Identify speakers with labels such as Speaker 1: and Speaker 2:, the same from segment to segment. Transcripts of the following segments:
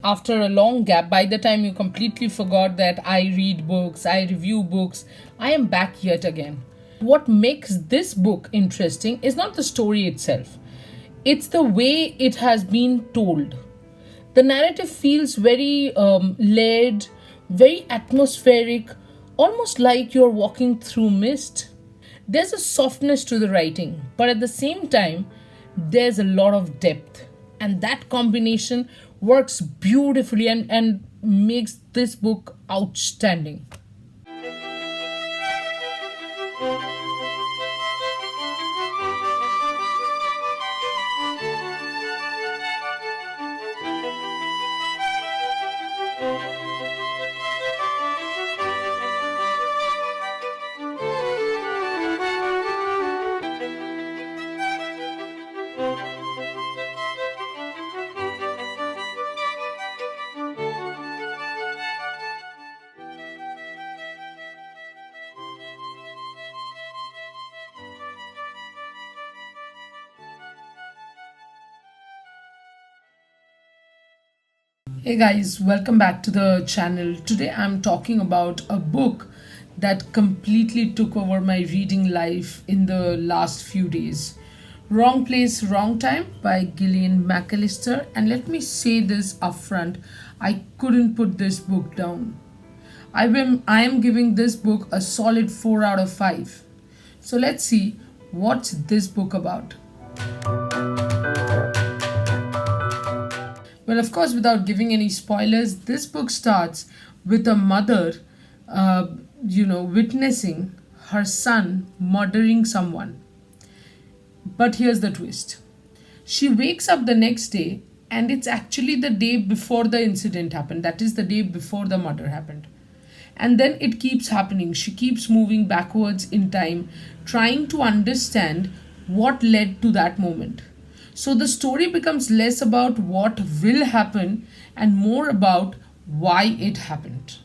Speaker 1: After a long gap, by the time you completely forgot that I read books, I review books, I am back yet again. What makes this book interesting is not the story itself, it's the way it has been told. The narrative feels very layered, very atmospheric, almost like you're walking through mist. There's a softness to the writing, but at the same time, there's a lot of depth. And that combination works beautifully and makes this book outstanding. Hey guys, welcome back to the channel. Today I'm talking about a book that completely took over my reading life in the last few days. Wrong Place, Wrong Time by Gillian McAllister. And let me say this upfront, I couldn't put this book down. I am giving this book a solid 4 out of 5. So let's see what's this book about. Well, of course, without giving any spoilers, this book starts with a mother, witnessing her son murdering someone. But here's the twist. She wakes up the next day, and it's actually the day before the incident happened. That is the day before the murder happened. And then it keeps happening. She keeps moving backwards in time, trying to understand what led to that moment. So the story becomes less about what will happen and more about why it happened.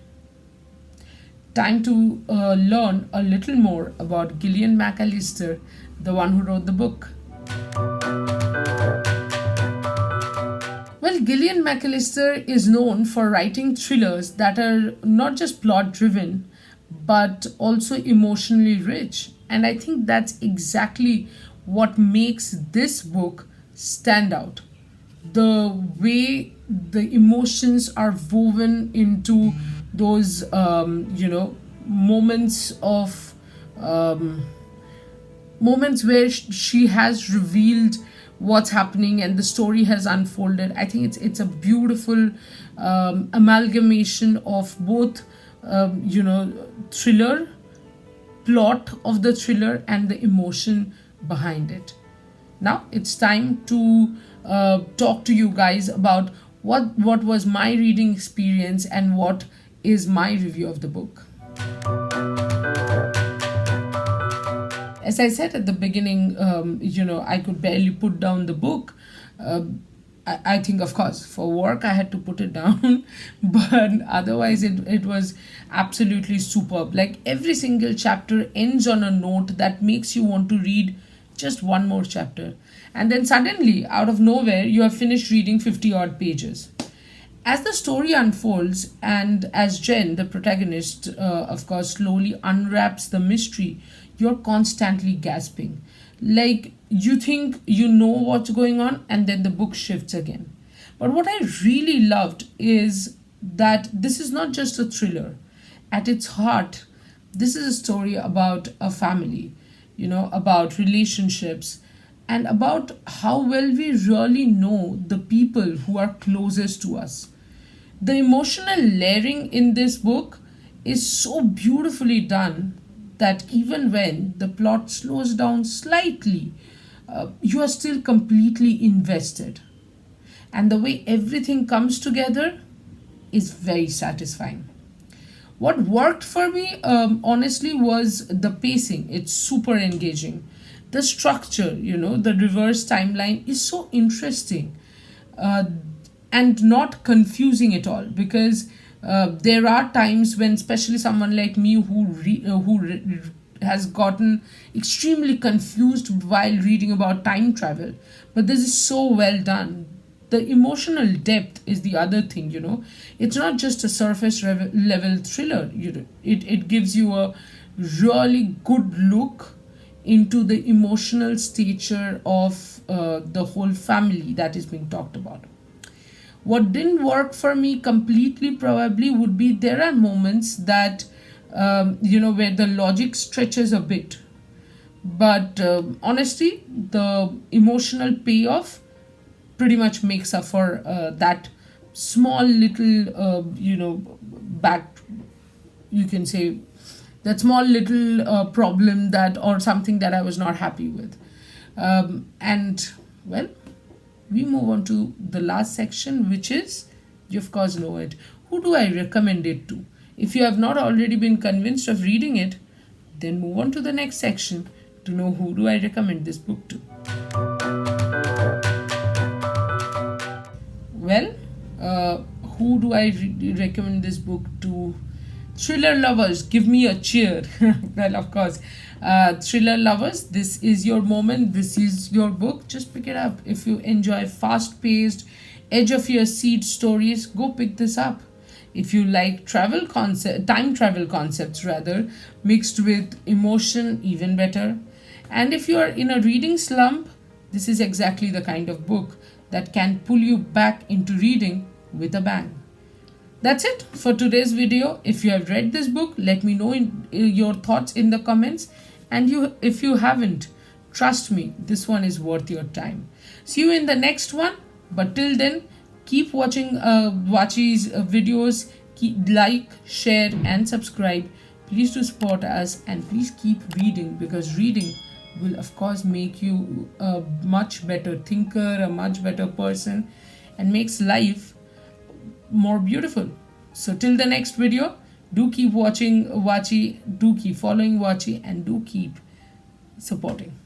Speaker 1: Time to learn a little more about Gillian McAllister, the one who wrote the book. Well, Gillian McAllister is known for writing thrillers that are not just plot driven but also emotionally rich. And I think that's exactly what makes this book stand out. The way the emotions are woven into those, moments of moments where she has revealed what's happening and the story has unfolded. I think it's a beautiful amalgamation of both, thriller, plot of the thriller, and the emotion behind it. Now it's time to talk to you guys about what was my reading experience and what is my review of the book. As I said at the beginning, I could barely put down the book. I think, of course, for work I had to put it down, but otherwise it was absolutely superb. Like every single chapter ends on a note that makes you want to read just one more chapter. And then suddenly, out of nowhere, you have finished reading 50 odd pages. As the story unfolds, and as Jen, the protagonist, of course, slowly unwraps the mystery, you're constantly gasping. Like you think you know what's going on, and then the book shifts again. But what I really loved is that this is not just a thriller. At its heart, this is a story about a family, about relationships, and about how well we really know the people who are closest to us. The emotional layering in this book is so beautifully done that even when the plot slows down slightly, you are still completely invested. And the way everything comes together is very satisfying. What worked for me, honestly, was the pacing. It's super engaging. The structure, the reverse timeline is so interesting, uh, and not confusing at all, because there are times when, especially someone like me has gotten extremely confused while reading about time travel. But this is so well done. the emotional depth is the other thing, you know. It's not just a surface level thriller. It gives you a really good look into the emotional stature of the whole family that is being talked about. What didn't work for me completely probably would be there are moments that, where the logic stretches a bit. But honestly, the emotional payoff pretty much makes up for that small little, back, you can say, that small little problem that or something that I was not happy with. And well, we move on to the last section, which is, you of course know it. Who do I recommend it to? If you have not already been convinced of reading it, then move on to the next section to know who do I recommend this book to. Well, who do I recommend this book to? Thriller lovers, give me a cheer. Well, of course, thriller lovers, this is your moment. This is your book. Just pick it up. If you enjoy fast-paced, edge of your seat stories, go pick this up. If you like time travel concepts rather, mixed with emotion, even better. And if you are in a reading slump, this is exactly the kind of book that can pull you back into reading with a bang. That's it for today's video. If you have read this book, let me know your thoughts in the comments. And if you haven't, trust me, this one is worth your time. See you in the next one. But till then, keep watching Vachi's videos. Like, share and subscribe. Please do support us and please keep reading, because reading will of course make you a much better thinker, a much better person, and makes life more beautiful. So till the next video, do keep watching Vachi, do keep following Vachi, and do keep supporting.